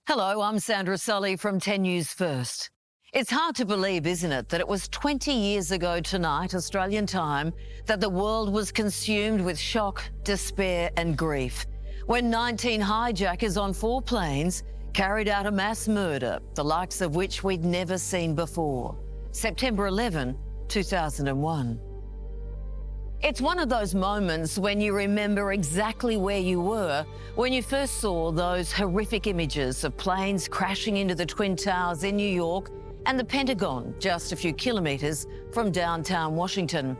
Hello, I'm Sandra Sully from 10 News First. It's hard to believe, isn't it, that it was 20 years ago tonight, Australian time, that the world was consumed with shock, despair and grief, when 19 hijackers on 4 planes carried out a mass murder, the likes of which we'd never seen before. September 11, 2001. It's one of those moments when you remember exactly where you were when you first saw those horrific images of planes crashing into the Twin Towers in New York and the Pentagon just a few kilometres from downtown Washington.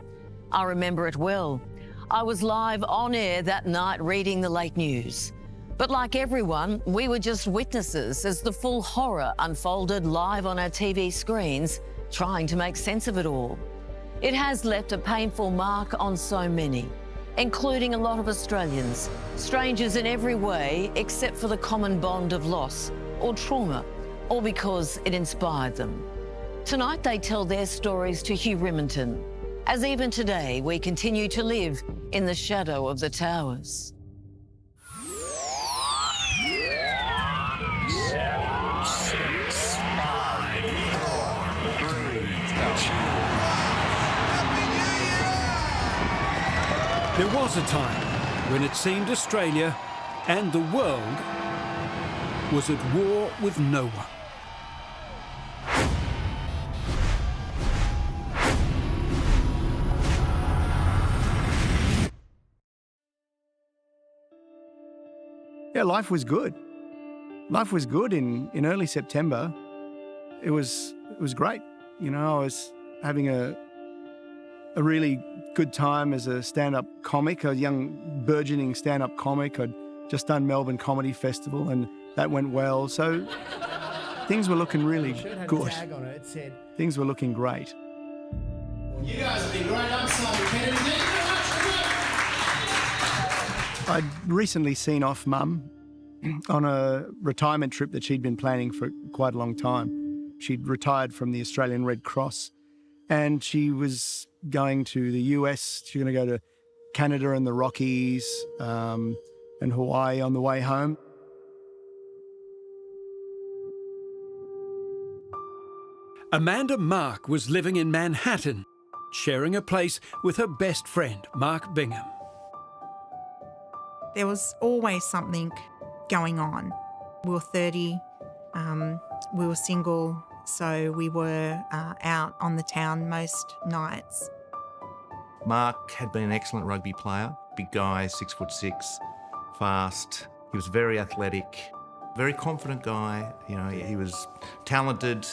I remember it well. I was live on air that night reading the late news. But like everyone, we were just witnesses as the full horror unfolded live on our TV screens, trying to make sense of it all. It has left a painful mark on so many, including a lot of Australians, strangers in every way except for the common bond of loss or trauma, or because it inspired them. Tonight they tell their stories to Hugh Riminton, as even today we continue to live in the shadow of the towers. There was a time when it seemed Australia and the world was at war with no one. Yeah, life was good. Life was good in early September. It was great. You know, I was having a really good time as a stand-up comic, a young burgeoning stand-up comic. I'd just done Melbourne Comedy Festival and that went well. So things were looking really good. Things were looking great. You guys have been great. I'm Simon Kennedy. Thank you very much. I'd recently seen off Mum on a retirement trip that she'd been planning for quite a long time. She'd retired from the Australian Red Cross and she was going to the US. She's going to go to Canada and the Rockies and Hawaii on the way home. Amanda Mark was living in Manhattan, sharing a place with her best friend, Mark Bingham. There was always something going on. We were 30, we were single, so we were out on the town most nights. Mark had been an excellent rugby player, big guy, 6'6", fast. He was very athletic, very confident guy. You know, he was talented.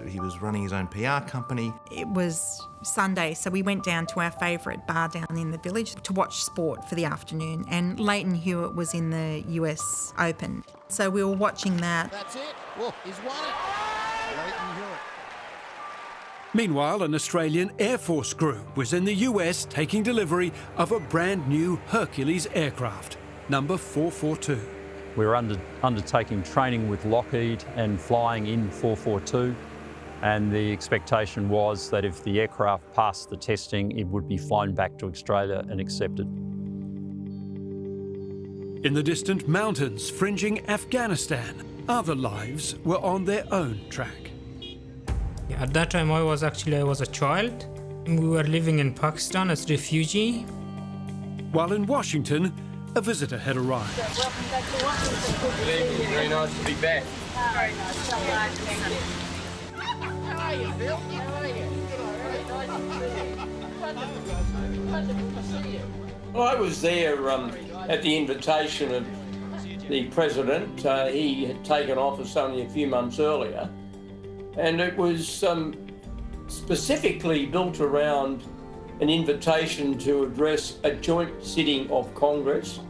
He was running his own PR company. It was Sunday, so we went down to our favourite bar down in the village to watch sport for the afternoon, and Leighton Hewitt was in the US Open. So we were watching that. That's it. Oh, he's won it. Leighton Hewitt. Meanwhile, an Australian Air Force crew was in the US taking delivery of a brand new Hercules aircraft, number 442. We were undertaking training with Lockheed and flying in 442, and the expectation was that if the aircraft passed the testing, it would be flown back to Australia and accepted. In the distant mountains fringing Afghanistan, other lives were on their own track. At that time, I was a child. We were living in Pakistan as refugee. While in Washington, a visitor had arrived. Welcome back to Washington. Good evening. Very nice to be back. Very nice. How are you, Bill? How are you? Wonderful to see you. Well, I was there at the invitation of the President. He had taken office only a few months earlier, and it was specifically built around an invitation to address a joint sitting of Congress,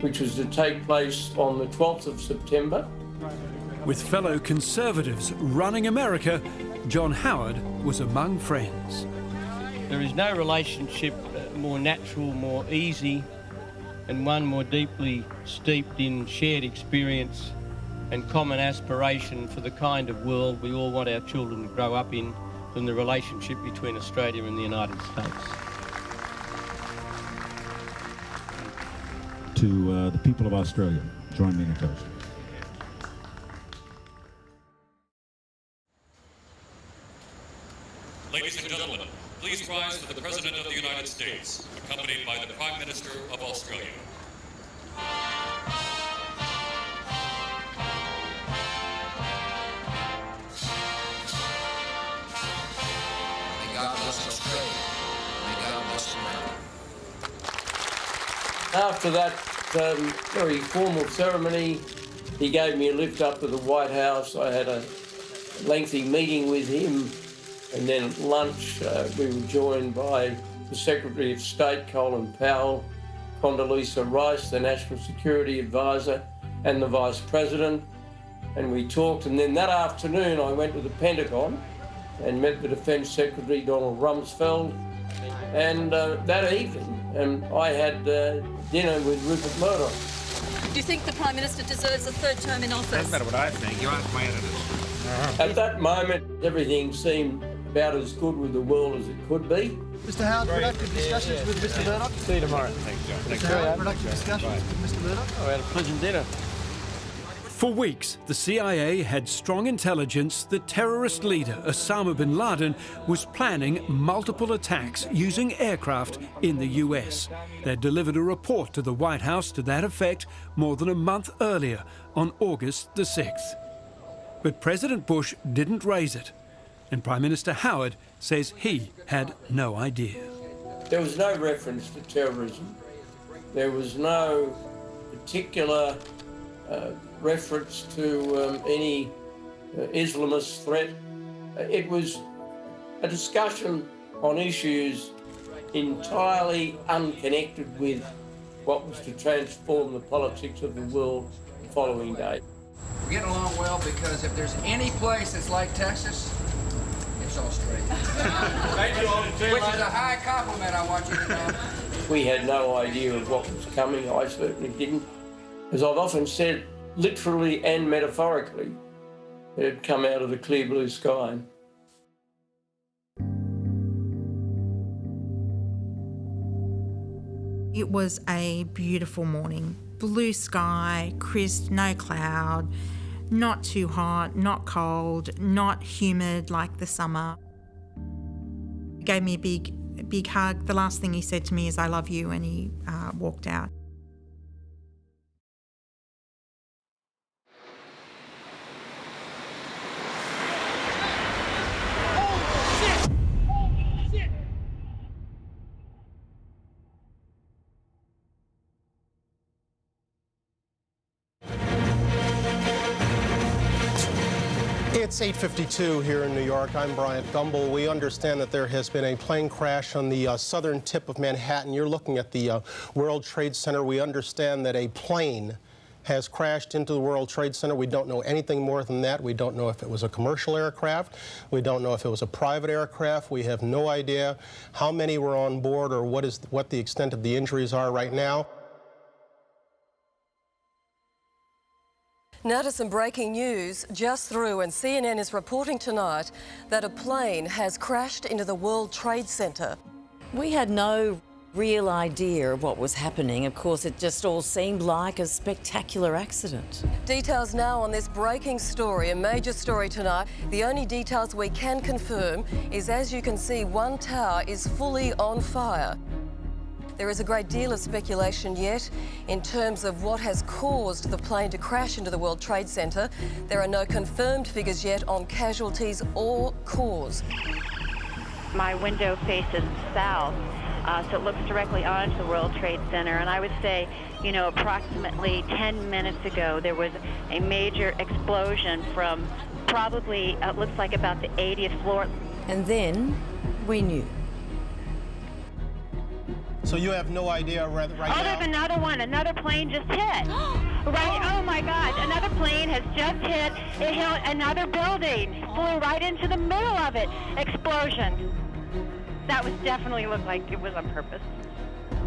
which was to take place on the 12th of September. With fellow Conservatives running America, John Howard was among friends. There is no relationship more natural, more easy, and one more deeply steeped in shared experience and common aspiration for the kind of world we all want our children to grow up in than the relationship between Australia and the United States. To the people of Australia, join me in a toast. Ladies and gentlemen, please rise for the President of the United States, accompanied by the Prime Minister of Australia. May God bless Australia. May God bless America. After that very formal ceremony, he gave me a lift up to the White House. I had a lengthy meeting with him, and then at lunch we were joined by the Secretary of State, Colin Powell, Condoleezza Rice, the National Security Advisor, and the Vice President, and we talked. And then that afternoon I went to the Pentagon and met the Defence Secretary, Donald Rumsfeld, and that evening I had dinner with Rupert Murdoch. Do you think the Prime Minister deserves a third term in office? Doesn't matter what I think. You ask my editors. At that moment, everything seemed about as good with the world as it could be. Mr. Howard, productive discussions with Mr. Murdoch. See you tomorrow. Thanks, John. Mr. Howard, productive discussions with Mr. Murdoch. I had a pleasant dinner. For weeks, the CIA had strong intelligence that terrorist leader Osama bin Laden was planning multiple attacks using aircraft in the US. They'd delivered a report to the White House to that effect more than a month earlier, on August the 6th. But President Bush didn't raise it, and Prime Minister Howard says he had no idea. There was no reference to terrorism. There was no particular reference to any Islamist threat. It was a discussion on issues entirely unconnected with what was to transform the politics of the world the following day. We're getting along well because if there's any place that's like Texas, it's Australia. Thank you all. Which is a high compliment, I want you to know. We had no idea of what was coming. I certainly didn't. As I've often said, literally and metaphorically, it had come out of the clear blue sky. It was a beautiful morning. Blue sky, crisp, no cloud, not too hot, not cold, not humid like the summer. He gave me a big hug. The last thing he said to me is, "I love you," and he walked out. It's 8:52 here in New York. I'm Bryant Gumbel. We understand that there has been a plane crash on the southern tip of Manhattan. You're looking at the World Trade Center. We understand that a plane has crashed into the World Trade Center. We don't know anything more than that. We don't know if it was a commercial aircraft. We don't know if it was a private aircraft. We have no idea how many were on board or what the extent of the injuries are right now. Now to some breaking news just through, and CNN is reporting tonight that a plane has crashed into the World Trade Center. We had no real idea of what was happening. Of course, it just all seemed like a spectacular accident. Details now on this breaking story, a major story tonight. The only details we can confirm is, as you can see, one tower is fully on fire. There is a great deal of speculation yet in terms of what has caused the plane to crash into the World Trade Center. There are no confirmed figures yet on casualties or cause. My window faces south, so it looks directly onto the World Trade Center. And I would say, you know, approximately 10 minutes ago, there was a major explosion from probably, it looks like about the 80th floor. And then we knew. So you have no idea right now? There's another one. Another plane just hit. Right. Oh my gosh. Another plane has just hit. It hit another building. Flew right into the middle of it. Explosion. That was definitely looked like it was on purpose.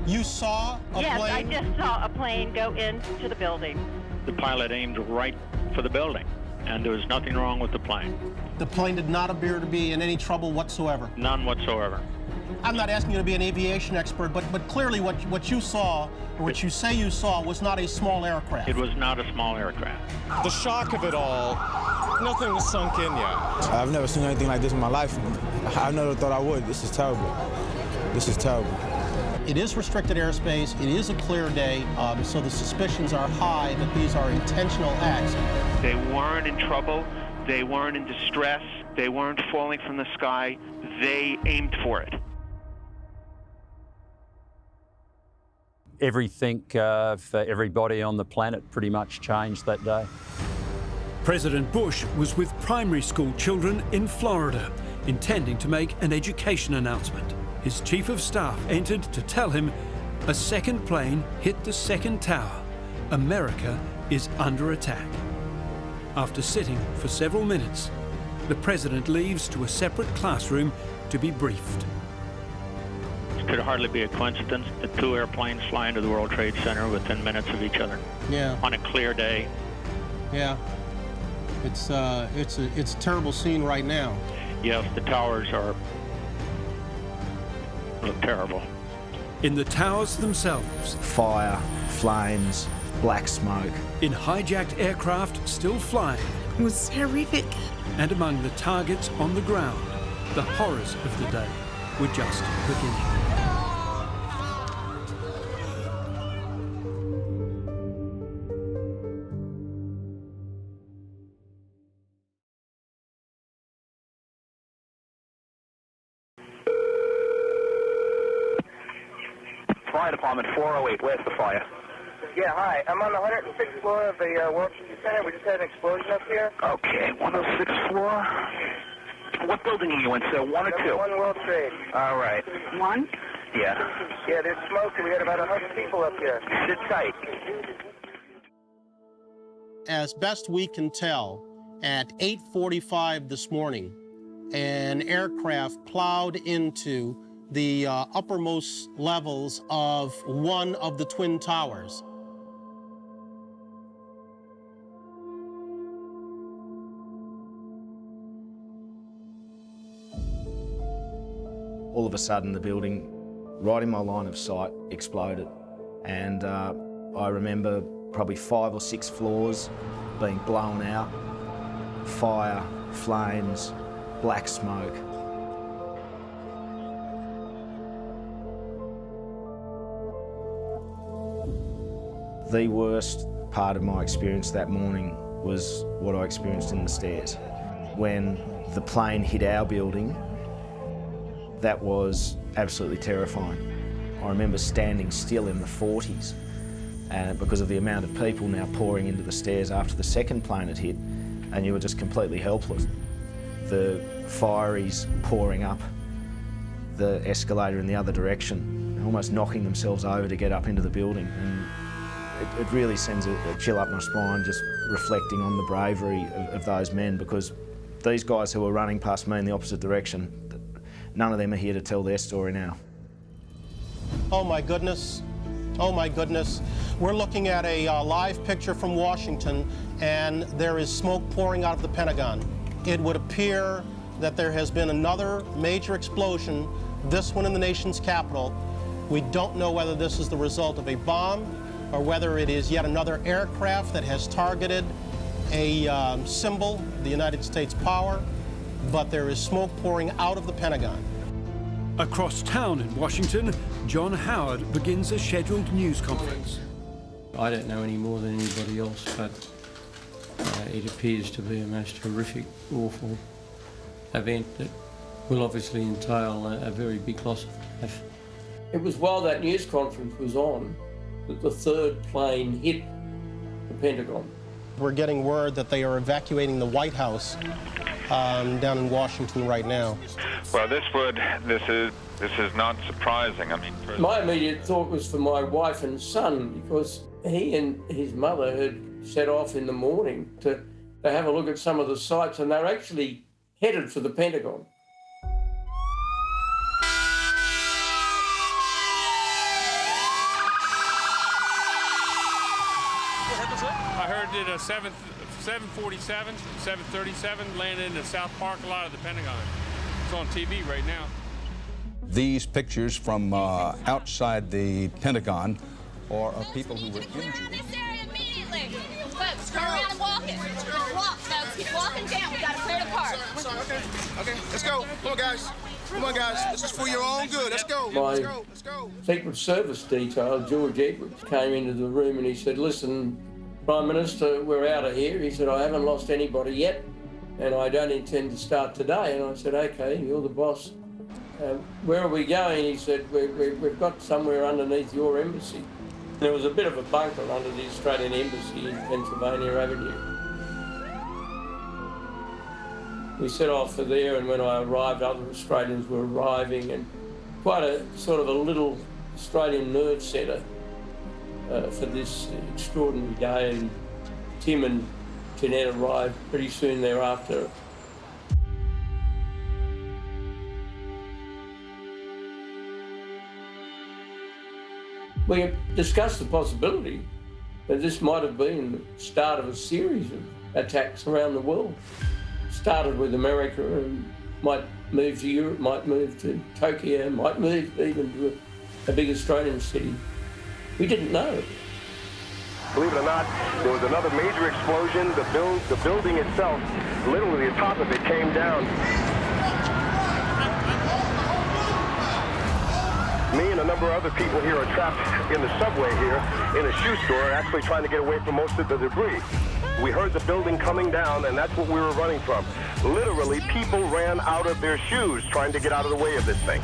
You saw a plane? Yes, I just saw a plane go into the building. The pilot aimed right for the building, and there was nothing wrong with the plane. The plane did not appear to be in any trouble whatsoever? None whatsoever. I'm not asking you to be an aviation expert, but clearly what you saw, or what you say you saw, was not a small aircraft. It was not a small aircraft. The shock of it all, nothing was sunk in yet. I've never seen anything like this in my life. I never thought I would. This is terrible. This is terrible. It is restricted airspace. It is a clear day, so the suspicions are high that these are intentional acts. They weren't in trouble. They weren't in distress. They weren't falling from the sky. They aimed for it. Everything for everybody on the planet pretty much changed that day. President Bush was with primary school children in Florida, intending to make an education announcement. His chief of staff entered to tell him a second plane hit the second tower. America is under attack. After sitting for several minutes, the president leaves to a separate classroom to be briefed. It could hardly be a coincidence that two airplanes fly into the World Trade Center within minutes of each other. Yeah. On a clear day. Yeah. It's a terrible scene right now. Yes, the towers look terrible. In the towers themselves, fire, flames, black smoke. In hijacked aircraft still flying. It was horrific. And among the targets on the ground, the horrors of the day were just beginning. Fire Department 408, where's the fire? Yeah, hi. I'm on the 106th floor of the World Trade Center. We just had an explosion up here. Okay, 106th floor. What building are you in, sir? 1 or 2? 1 World Trade. All right. 1? Yeah. Yeah, there's smoke, and we had about 100 people up here. Sit tight. As best we can tell, at 8:45 this morning, an aircraft plowed into the uppermost levels of one of the twin towers. All of a sudden, the building, right in my line of sight, exploded. And I remember probably 5 or 6 floors being blown out. Fire, flames, black smoke. The worst part of my experience that morning was what I experienced in the stairs. When the plane hit our building, that was absolutely terrifying. I remember standing still in the 40s because of the amount of people now pouring into the stairs after the second plane had hit, and you were just completely helpless. The fireys pouring up the escalator in the other direction, almost knocking themselves over to get up into the building. And it really sends a chill up my spine just reflecting on the bravery of those men, because these guys who were running past me in the opposite direction, none of them are here to tell their story now. Oh my goodness. Oh my goodness. We're looking at a live picture from Washington, and there is smoke pouring out of the Pentagon. It would appear that there has been another major explosion, this one in the nation's capital. We don't know whether this is the result of a bomb or whether it is yet another aircraft that has targeted a symbol, the United States power, but there is smoke pouring out of the Pentagon. Across town in Washington, John Howard begins a scheduled news conference. I don't know any more than anybody else, but it appears to be a most horrific, awful event that will obviously entail a very big loss of life. It was while that news conference was on that the third plane hit the Pentagon. We're getting word that they are evacuating the White House down in Washington right now. Well, this is not surprising. I mean, my immediate thought was for my wife and son, because he and his mother had set off in the morning to have a look at some of the sites, and they're actually headed for the Pentagon. I heard that a 747, 737 landed in the south parking lot of the Pentagon. It's on TV right now. These pictures from outside the Pentagon are of people who were injured. Folks, turn around and walk it. Walk, folks. Keep walking down. We got to clear the park. Okay, let's go. Come on, guys. Come on, guys. This is for your own good. Let's go. My Let's go. Let's go. Secret Service detail, George Edwards, came into the room and he said, listen, Prime Minister, we're out of here. He said, I haven't lost anybody yet and I don't intend to start today. And I said, okay, you're the boss. Where are we going? He said, we've got somewhere underneath your embassy. There was a bit of a bunker under the Australian Embassy in Pennsylvania Avenue. We set off for there, and when I arrived, other Australians were arriving, and quite a sort of a little Australian nerd centre for this extraordinary day, and Tim and Jeanette arrived pretty soon thereafter. We discussed the possibility that this might have been the start of a series of attacks around the world. Started with America and might move to Europe, might move to Tokyo, might move even to a big Australian city. We didn't know. Believe it or not, there was another major explosion. The building itself, literally the top of it came down. Me and a number of other people here are trapped in the subway here, in a shoe store, actually trying to get away from most of the debris. We heard the building coming down, and that's what we were running from. Literally, people ran out of their shoes trying to get out of the way of this thing.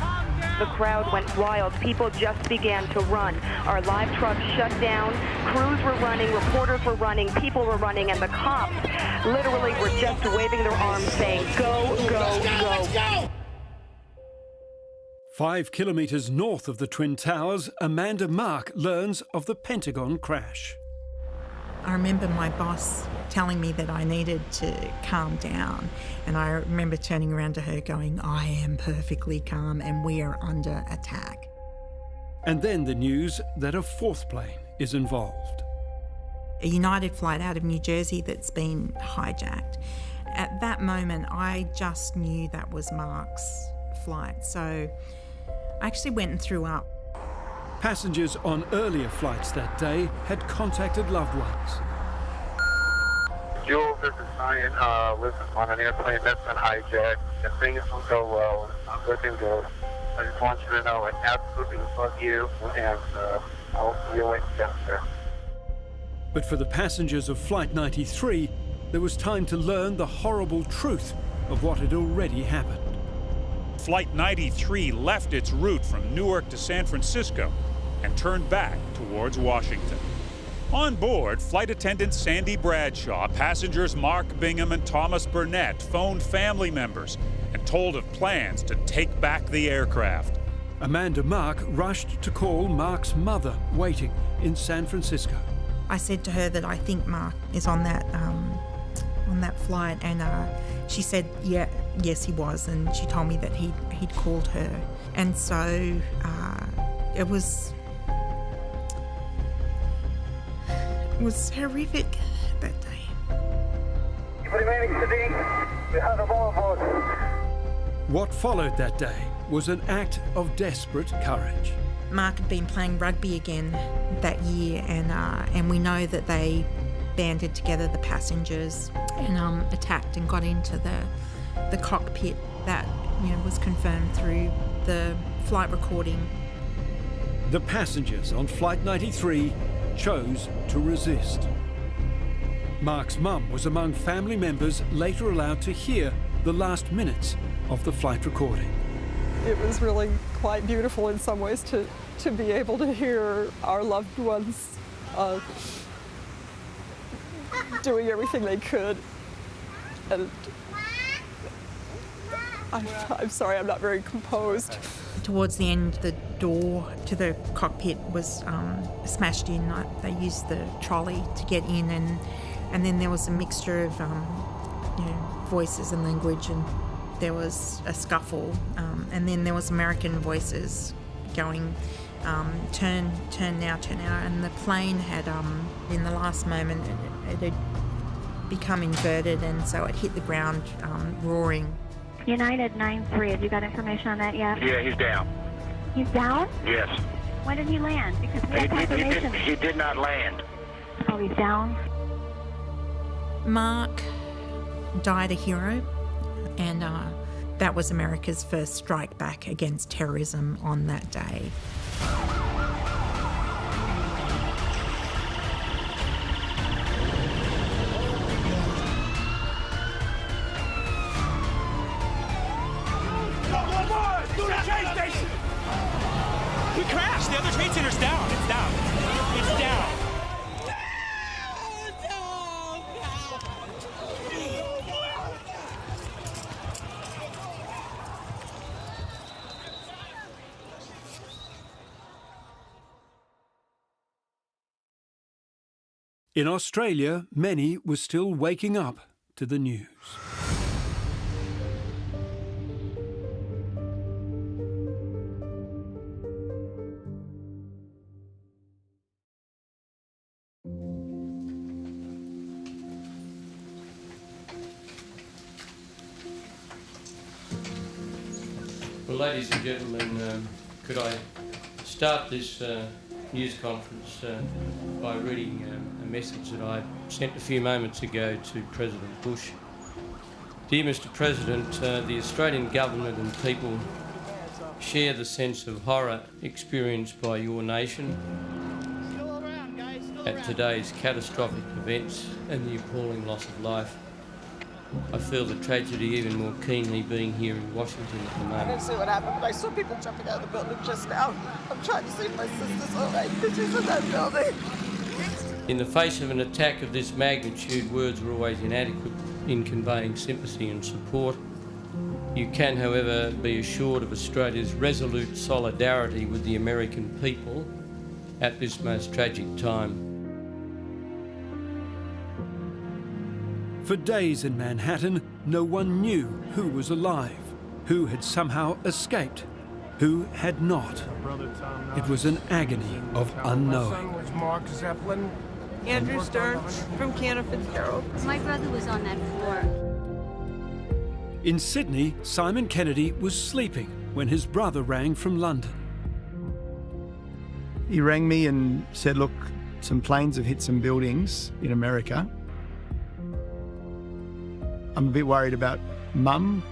The crowd went wild. People just began to run. Our live trucks shut down. Crews were running, reporters were running, people were running, and the cops literally were just waving their arms saying, go, go, go. 5 kilometres north of the Twin Towers, Amanda Mark learns of the Pentagon crash. I remember my boss telling me that I needed to calm down, and I remember turning around to her going, I am perfectly calm and we are under attack. And then the news that a fourth plane is involved. A United flight out of New Jersey that's been hijacked. At that moment, I just knew that was Mark's flight, so I actually went and threw up. Passengers on earlier flights that day had contacted loved ones. Jules, this is Ryan. Listen, on an airplane that's been hijacked, and things will go well. I'm looking good. I just want you to know I absolutely love you, and I'll see you later. But for the passengers of Flight 93, there was time to learn the horrible truth of what had already happened. Flight 93 left its route from Newark to San Francisco and turned back towards Washington. On board, flight attendant Sandy Bradshaw, passengers Mark Bingham and Thomas Burnett phoned family members and told of plans to take back the aircraft. Amanda Mark rushed to call Mark's mother, waiting in San Francisco. I said to her that I think Mark is on that flight, and she said, yes, he was, and she told me that he'd called her, and so it was horrific that day. What followed that day was an act of desperate courage. Mark had been playing rugby again that year, and we know that they banded together, the passengers, and attacked and got into the cockpit. That was confirmed through the flight recording. The passengers on Flight 93 chose to resist. Mark's mum was among family members later allowed to hear the last minutes of the flight recording. It was really quite beautiful in some ways to be able to hear our loved ones doing everything they could. And I'm sorry, I'm not very composed. Towards the end, the door to the cockpit was smashed in. They used the trolley to get in, and then there was a mixture of voices and language, and there was a scuffle, and then there was American voices going, turn now, and the plane had, in the last moment, it had become inverted, and so it hit the ground roaring. United 9-3. Have you got information on that yet? Yeah, he's down. He's down? Yes. When did he land? Because we have confirmation. He did not land. Oh, he's down? Mark died a hero, and that was America's first strike back against terrorism on that day. We crashed. The other train center's down. It's down. It's down. In Australia, many were still waking up to the news. Well, ladies and gentlemen, could I start this news conference by reading a message that I sent a few moments ago to President Bush. Dear Mr. President, the Australian government and people share the sense of horror experienced by your nation at today's catastrophic events and the appalling loss of life. I feel the tragedy even more keenly being here in Washington at the moment. I didn't see what happened, but I saw people jumping out of the building just now. I'm trying to see if my sister's all right because she's in that building. In the face of an attack of this magnitude, words are always inadequate in conveying sympathy and support. You can, however, be assured of Australia's resolute solidarity with the American people at this most tragic time. For days in Manhattan, no one knew who was alive, who had somehow escaped, who had not. It was an agony of unknowing. Was Mark Zeppelin. Andrew Stern from Cantor Fitzgerald. My brother was on that floor. In Sydney, Simon Kennedy was sleeping when his brother rang from London. He rang me and said, look, some planes have hit some buildings in America. I'm a bit worried about Mum.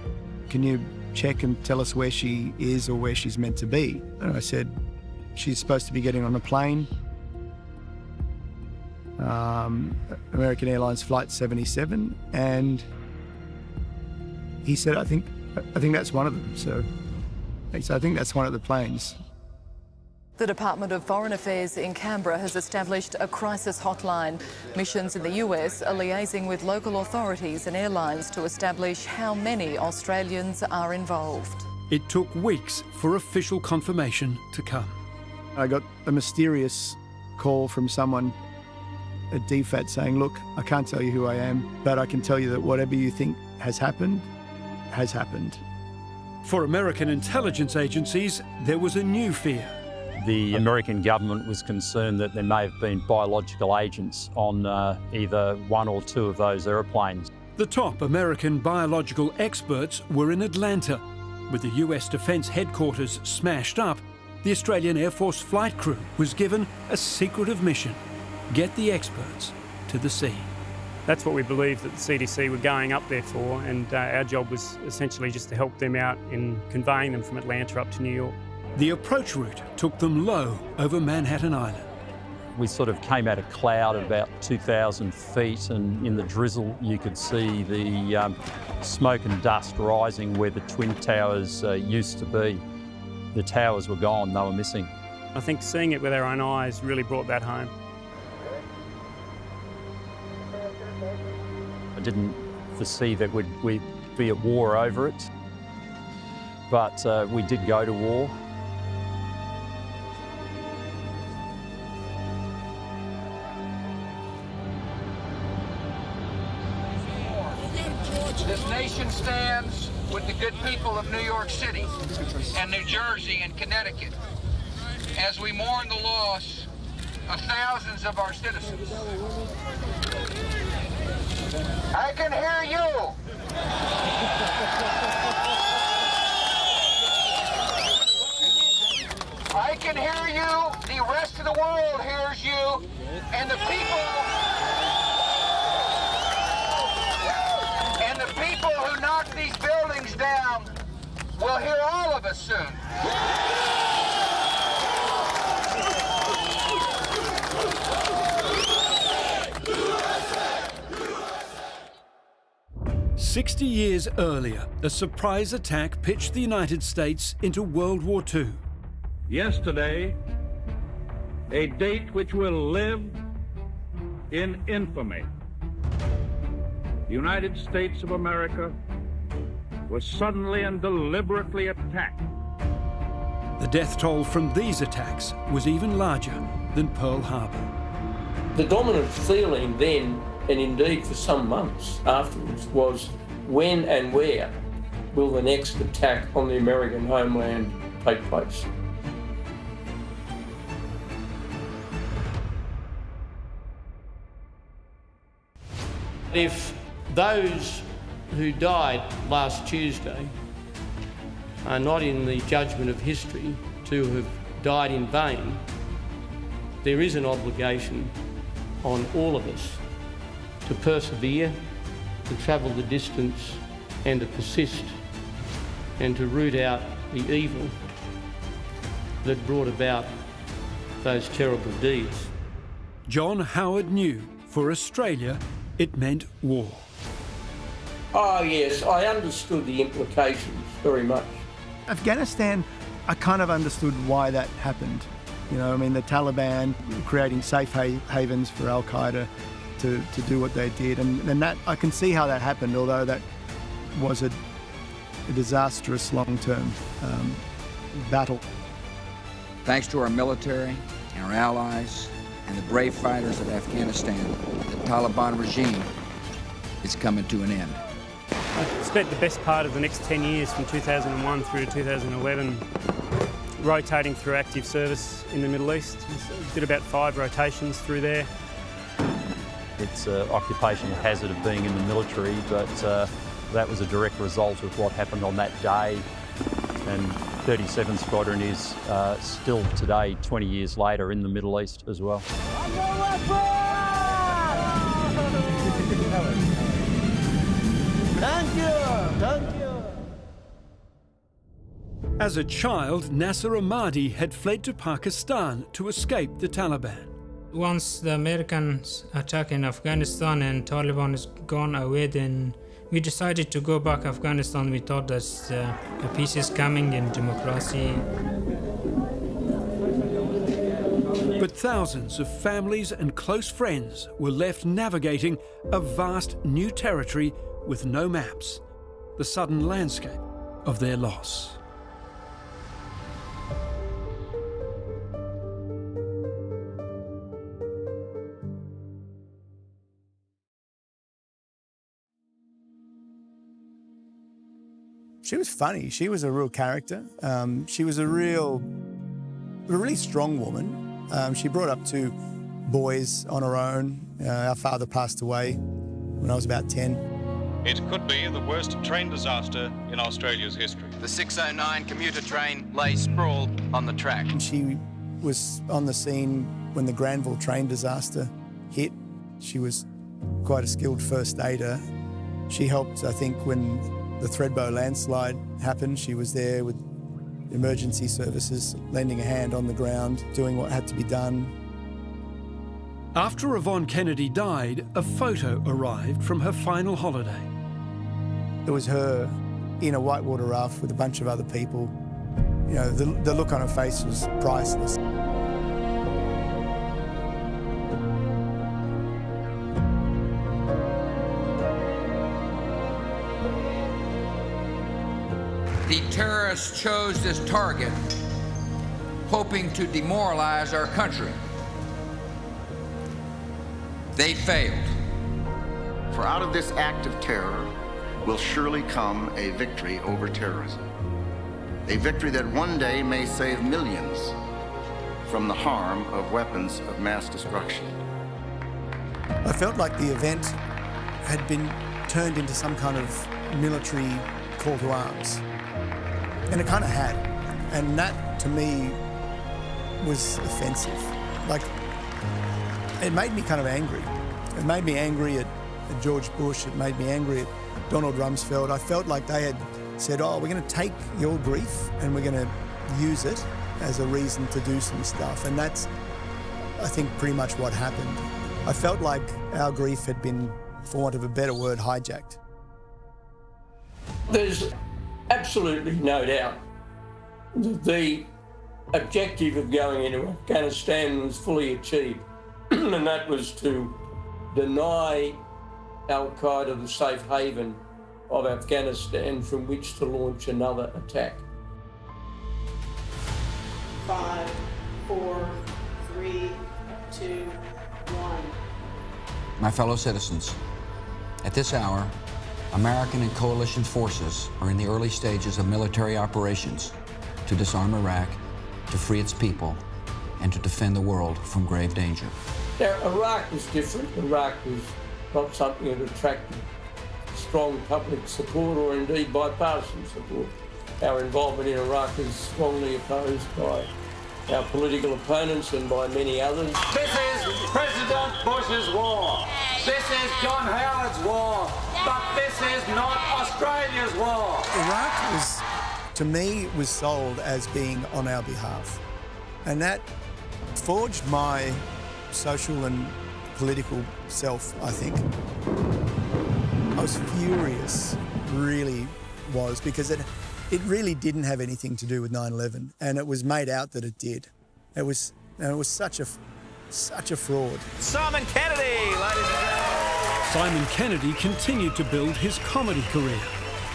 Can you check and tell us where she is or where she's meant to be? And I said, she's supposed to be getting on a plane. American Airlines Flight 77. And he said, I think that's one of them. So I think that's one of the planes. The Department of Foreign Affairs in Canberra has established a crisis hotline. Missions in the US are liaising with local authorities and airlines to establish how many Australians are involved. It took weeks for official confirmation to come. I got a mysterious call from someone at DFAT saying, look, I can't tell you who I am, but I can tell you that whatever you think has happened, has happened. For American intelligence agencies, there was a new fear. The American government was concerned that there may have been biological agents on either one or two of those aeroplanes. The top American biological experts were in Atlanta. With the US Defence headquarters smashed up, the Australian Air Force flight crew was given a secretive mission: get the experts to the scene. That's what we believed that the CDC were going up there for, and our job was essentially just to help them out in conveying them from Atlanta up to New York. The approach route took them low over Manhattan Island. We sort of came out of cloud at about 2,000 feet, and in the drizzle you could see the smoke and dust rising where the Twin Towers used to be. The towers were gone, they were missing. I think seeing it with our own eyes really brought that home. I didn't foresee that we'd be at war over it, but we did go to war. This nation stands with the good people of New York City and New Jersey and Connecticut as we mourn the loss of thousands of our citizens. I can hear you. the world hears you, and the people who knock these buildings down will hear all of us soon. 60 years earlier, a surprise attack pitched the United States into World War II. Yesterday, a date which will live in infamy. The United States of America was suddenly and deliberately attacked. The death toll from these attacks was even larger than Pearl Harbor. The dominant feeling then, and indeed for some months afterwards, was when and where will the next attack on the American homeland take place? If those who died last Tuesday are not in the judgment of history to have died in vain, there is an obligation on all of us to persevere, to travel the distance and to persist and to root out the evil that brought about those terrible deeds. John Howard knew for Australia it meant war. Oh yes, I understood the implications very much. Afghanistan, I kind of understood why that happened. You know, I mean, the Taliban creating safe havens for Al-Qaeda to do what they did. And that, I can see how that happened, although that was a disastrous long-term battle. Thanks to our military and our allies and the brave fighters of Afghanistan, the Taliban regime is coming to an end. I spent the best part of the next 10 years from 2001 through to 2011 rotating through active service in the Middle East. Did about 5 rotations through there. It's an occupational hazard of being in the military, but that was a direct result of what happened on that day. And 37th Squadron is still today, 20 years later, in the Middle East as well. Thank you, thank you. As a child, Nasser Ahmadi had fled to Pakistan to escape the Taliban. Once the Americans attack in Afghanistan and Taliban is gone away, then we decided to go back to Afghanistan. We thought that a peace is coming and democracy. But thousands of families and close friends were left navigating a vast new territory with no maps, the sudden landscape of their loss. She was funny. She was a real character. She was a really strong woman. She brought up 2 boys on her own. Our father passed away when I was about 10. It could be the worst train disaster in Australia's history. The 609 commuter train lay sprawled on the track. And she was on the scene when the Granville train disaster hit. She was quite a skilled first aider. She helped, I think, when the Thredbo landslide happened. She was there with emergency services, lending a hand on the ground, doing what had to be done. After Yvonne Kennedy died, a photo arrived from her final holiday. It was her in a whitewater raft with a bunch of other people. You know, the look on her face was priceless. The terrorists chose this target, hoping to demoralize our country. They failed. For out of this act of terror will surely come a victory over terrorism. A victory that one day may save millions from the harm of weapons of mass destruction. I felt like the event had been turned into some kind of military call to arms. And it kind of had. And that, to me, was offensive. like, it made me kind of angry. It made me angry at George Bush. It made me angry at Donald Rumsfeld. I felt like they had said, oh, we're going to take your grief and we're going to use it as a reason to do some stuff. And that's, I think, pretty much what happened. I felt like our grief had been, for want of a better word, hijacked. There's absolutely no doubt that the objective of going into Afghanistan was fully achieved, and that was to deny Al-Qaeda the safe haven of Afghanistan from which to launch another attack. 5, 4, 3, 2, 1. My fellow citizens, at this hour, American and coalition forces are in the early stages of military operations to disarm Iraq, to free its people, and to defend the world from grave danger. Now, Iraq was different. Iraq was not something that attracted strong public support or indeed bipartisan support. Our involvement in Iraq is strongly opposed by our political opponents and by many others. This is President Bush's war. This is John Howard's war. But this is not Australia's war. Iraq was, to me, was sold as being on our behalf. And that forged my social and political self, I think. I was furious, really was, because it really didn't have anything to do with 9/11, and it was made out that it did. It was such a fraud. Simon Kennedy, ladies and gentlemen. Simon Kennedy continued to build his comedy career,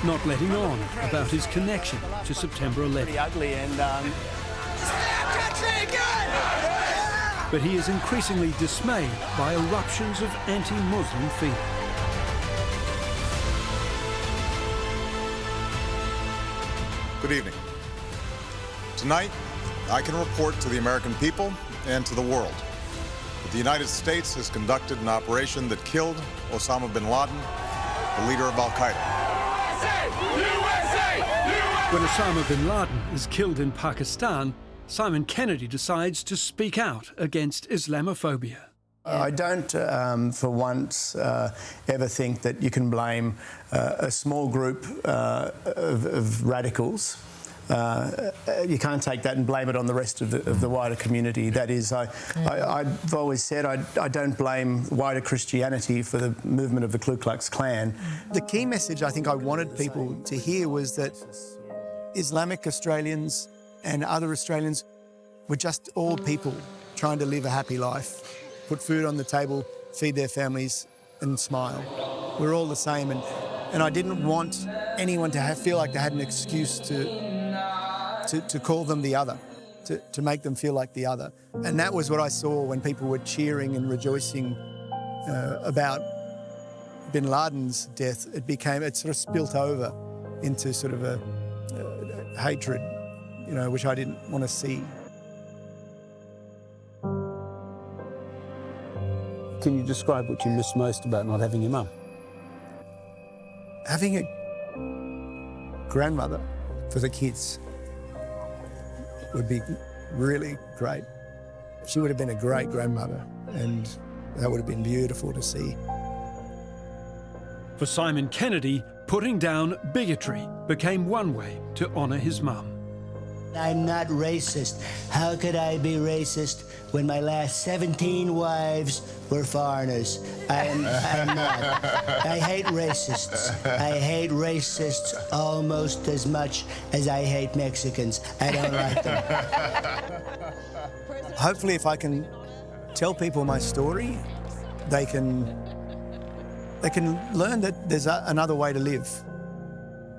not letting on about his connection to September 11th. Pretty ugly and... But he is increasingly dismayed by eruptions of anti-Muslim feeling. Good evening. Tonight, I can report to the American people and to the world that the United States has conducted an operation that killed Osama bin Laden, the leader of Al-Qaeda. When Osama bin Laden is killed in Pakistan, Simon Kennedy decides to speak out against Islamophobia. I don't, for once, ever think that you can blame a small group of radicals. You can't take that and blame it on the rest of the wider community. That is, I've always said I don't blame wider Christianity for the movement of the Ku Klux Klan. The key message I think I wanted people to hear was that Islamic Australians and other Australians were just all people trying to live a happy life, put food on the table, feed their families and smile. We're all the same, and I didn't want anyone to feel like they had an excuse to call them the other, to make them feel like the other. And that was what I saw when people were cheering and rejoicing about bin Laden's death. It sort of spilt over into sort of a hatred, which I didn't want to see. Can you describe what you miss most about not having your mum? Having a grandmother for the kids would be really great. She would have been a great grandmother, and that would have been beautiful to see. For Simon Kennedy, putting down bigotry became one way to honour his mum. I'm not racist. How could I be racist when my last 17 wives were foreigners? I'm not. I hate racists. I hate racists almost as much as I hate Mexicans. I don't like them. Hopefully, if I can tell people my story, they can learn that there's another way to live.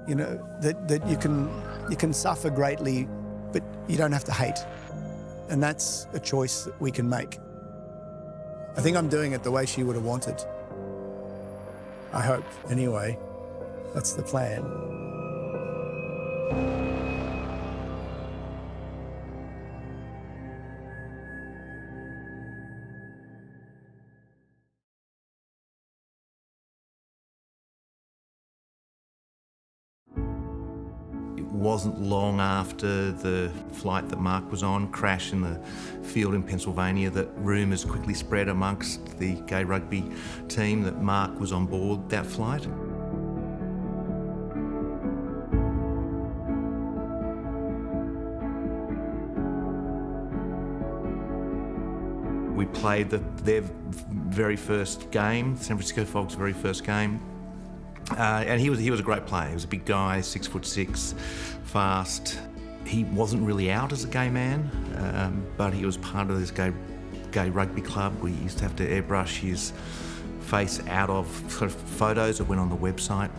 That you can suffer greatly, but you don't have to hate. And that's a choice that we can make. I think I'm doing it the way she would have wanted. I hope, anyway. That's the plan. wasn't long after the flight that Mark was on crashed in the field in Pennsylvania that rumours quickly spread amongst the gay rugby team that Mark was on board that flight. We played their very first game, San Francisco Fog's very first game. And he was a great player. He was a big guy, 6'6", fast. He wasn't really out as a gay man, but he was part of this gay rugby club. We used to have to airbrush his face out of sort of photos that went on the website.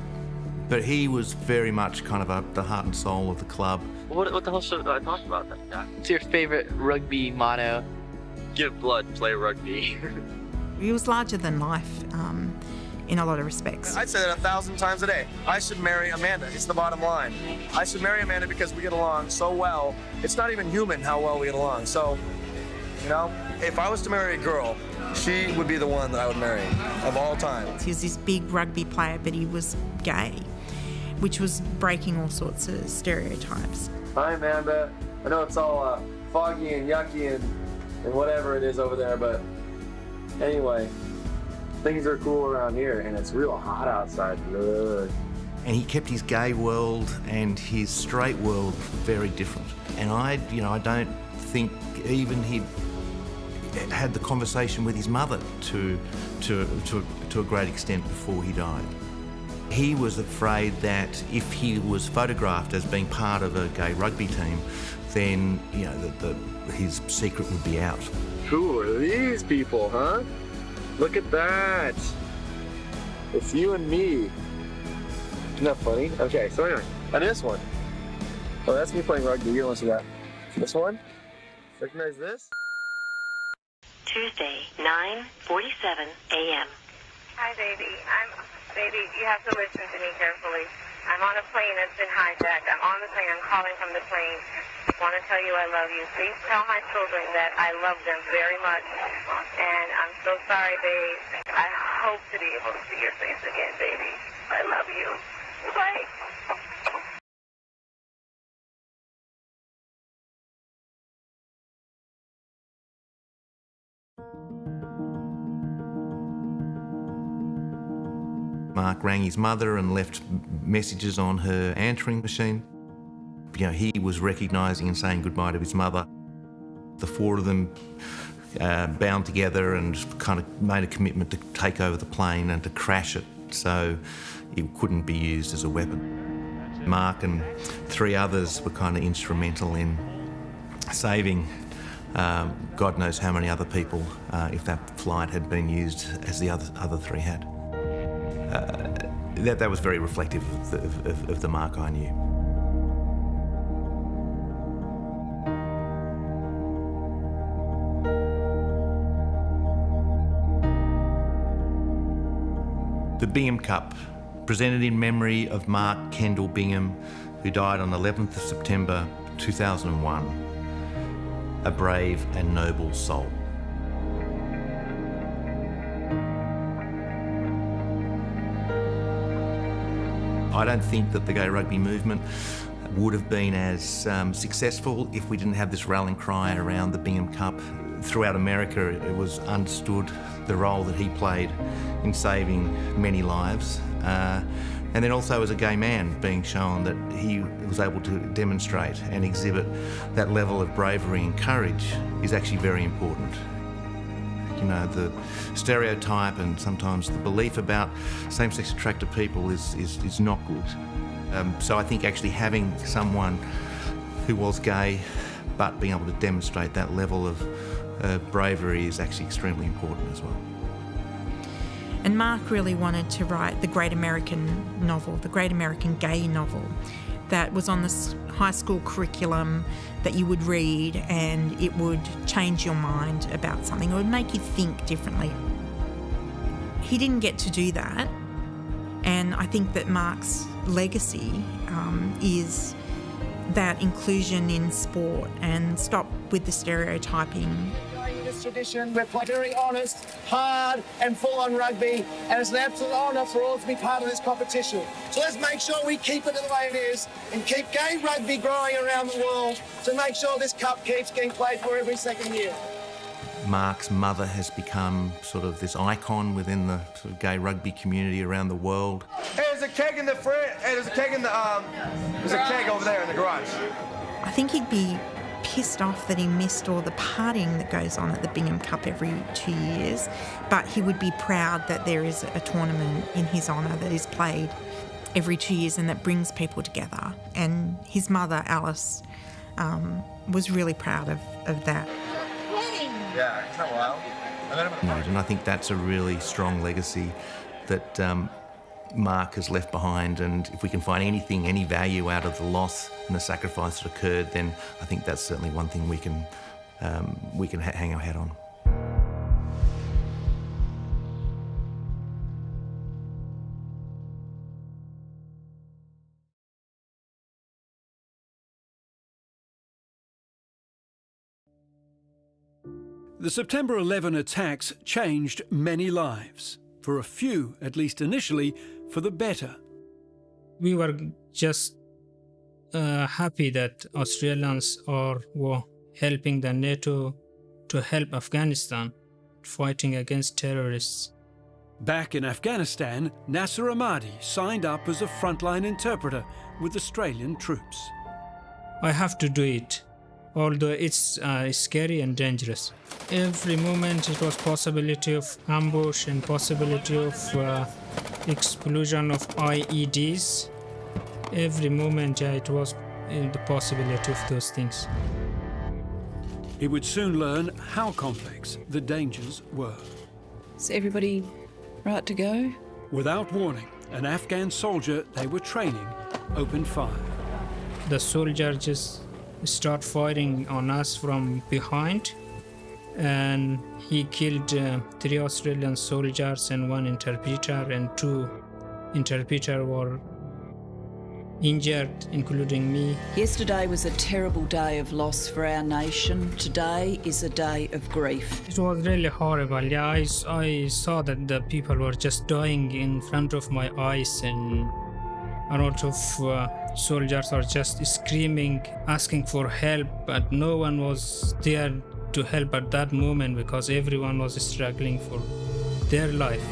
But he was very much kind of the heart and soul of the club. What the hell should I talk about that guy? What's your favorite rugby motto? Give blood, play rugby. He was larger than life in a lot of respects. I'd say that 1,000 times a day. I should marry Amanda. It's the bottom line. I should marry Amanda because we get along so well. It's not even human how well we get along. So, you know, if I was to marry a girl, she would be the one that I would marry of all time. He was this big rugby player, but he was gay, which was breaking all sorts of stereotypes. Hi, Amanda. I know it's all foggy and yucky and whatever it is over there, but anyway, things are cool around here, and it's real hot outside. Ugh. And he kept his gay world and his straight world very different. And I don't think even he had the conversation with his mother to a great extent before he died. He was afraid that if he was photographed as being part of a gay rugby team, then his secret would be out. Who are these people, huh? Look at that. It's you and me. Isn't that funny? Okay, so anyway, and this one. Oh, that's me playing rugby. You don't see that. This one? Recognize this? Tuesday, 9:47 a.m. Hi, baby. Baby, you have to listen to me carefully. I'm on a plane that's been hijacked. I'm on the plane. I'm calling from the plane. I want to tell you I love you. Please tell my children that I love them very much. And I'm so sorry, babe. I hope to be able to see your face again, baby. I love you. Bye. Mark rang his mother and left messages on her answering machine. You know, he was recognising and saying goodbye to his mother. The four of them bound together and kind of made a commitment to take over the plane and to crash it so it couldn't be used as a weapon. Mark and three others were kind of instrumental in saving God knows how many other people if that flight had been used as the other three had. That was very reflective of the Mark I knew. The Bingham Cup, presented in memory of Mark Kendall Bingham, who died on 11th of September 2001, a brave and noble soul. I don't think that the gay rugby movement would have been as successful if we didn't have this rallying cry around the Bingham Cup. Throughout America, it was understood the role that he played in saving many lives. And then also as a gay man, being shown that he was able to demonstrate and exhibit that level of bravery and courage is actually very important. You know, the stereotype and sometimes the belief about same-sex attracted people is not good. So I think actually having someone who was gay but being able to demonstrate that level of bravery is actually extremely important as well. And Mark really wanted to write the great American novel, the great American gay novel that was on the high school curriculum that you would read and it would change your mind about something. It would make you think differently. He didn't get to do that. And I think that Mark's legacy is that inclusion in sport and stop with the stereotyping. tradition. We're playing very honest, hard and full-on rugby, and it's an absolute honour for all to be part of this competition. So let's make sure we keep it the way it is and keep gay rugby growing around the world to make sure this cup keeps getting played for every second year. Mark's mother has become sort of this icon within the sort of gay rugby community around the world. Hey, there's a keg in the there's a keg in the there's a keg over there in the garage. I think he'd be pissed off that he missed all the partying that goes on at the Bingham Cup every 2 years, but he would be proud that there is a tournament in his honour that is played every 2 years and that brings people together. And his mother, Alice, was really proud of that. Yeah, it's not wild. And I think that's a really strong legacy that Mark has left behind, and if we can find anything, any value out of the loss and the sacrifice that occurred, then I think that's certainly one thing we can hang our hat on. The September 11 attacks changed many lives, for a few, at least initially, for the better. We were just happy that Australians were helping the NATO to help Afghanistan fighting against terrorists. Back in Afghanistan, Nasser Ahmadi signed up as a frontline interpreter with Australian troops. I have to do it, although it's scary and dangerous. Every moment it was possibility of ambush and possibility of explosion of IEDs. Every moment it was the possibility of those things. He would soon learn how complex the dangers were. Is everybody right to go? Without warning, an Afghan soldier they were training opened fire. The soldiers just start firing on us from behind, and he killed 3 Australian soldiers and 1 interpreter, and 2 interpreters were injured, including me. Yesterday was a terrible day of loss for our nation. Today is a day of grief. It was really horrible. Yeah, I saw that the people were just dying in front of my eyes, and a lot of soldiers are just screaming, asking for help, but no one was there to help at that moment because everyone was struggling for their life.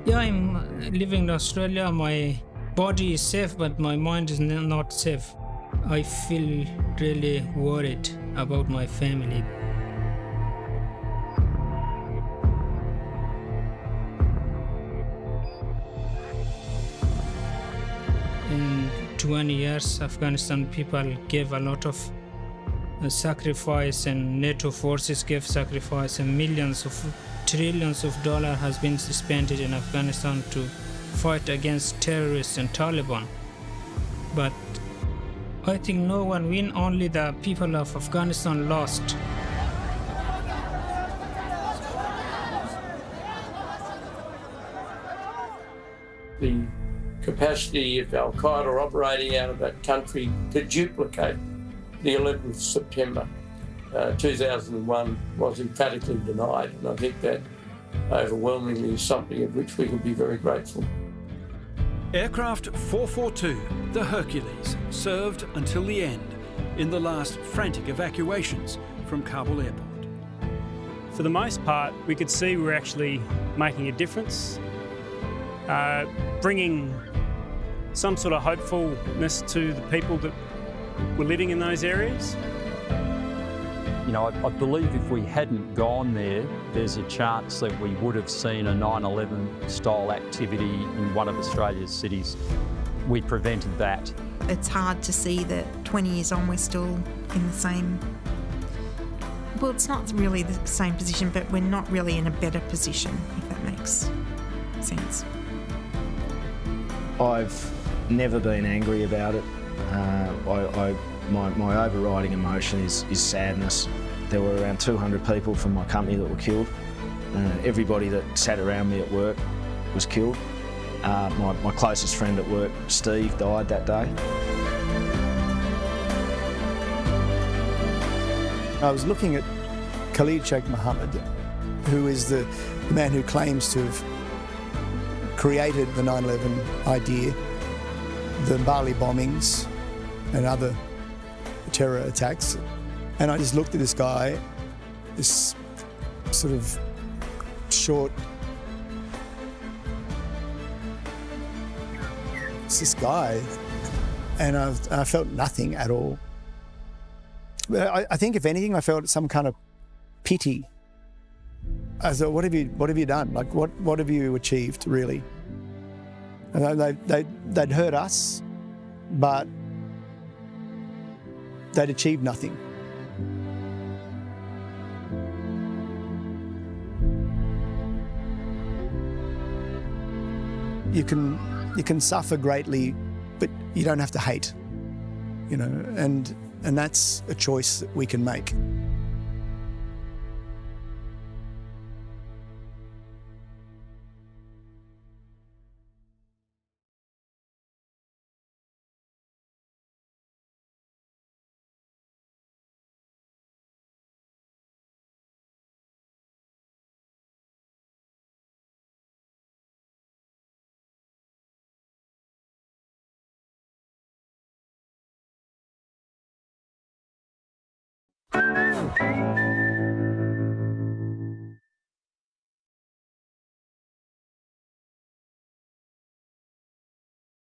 Yeah, I'm living in Australia. My body is safe, but my mind is not safe. I feel really worried about my family. In 20 years, Afghanistan people gave a lot of sacrifice, and NATO forces gave sacrifice, and trillions of dollars has been spent in Afghanistan to fight against terrorists and Taliban. But I think no one win, only the people of Afghanistan lost. The capacity of Al-Qaeda operating out of that country to duplicate the 11th of September 2001 was emphatically denied, and I think that overwhelmingly is something of which we can be very grateful. Aircraft 442, the Hercules, served until the end in the last frantic evacuations from Kabul airport. For the most part, we could see we're actually making a difference, bringing some sort of hopefulness to the people that were living in those areas. You know, I believe if we hadn't gone there, there's a chance that we would have seen a 9/11 style activity in one of Australia's cities. We prevented that. It's hard to see that 20 years on we're still in the same... Well, it's not really the same position, but we're not really in a better position, if that makes sense. I've never been angry about it. My overriding emotion is sadness. There were around 200 people from my company that were killed. Everybody that sat around me at work was killed. My closest friend at work, Steve, died that day. I was looking at Khalid Sheikh Mohammed, who is the man who claims to have created the 9/11 idea, the Bali bombings and other terror attacks. And I just looked at this guy, this sort of short, it's this guy, and I felt nothing at all. I think, if anything, I felt some kind of pity. I thought, what have you done? Like, what have you achieved, really? And they'd hurt us, but they'd achieved nothing. You can suffer greatly, but you don't have to hate, you know, and that's a choice that we can make.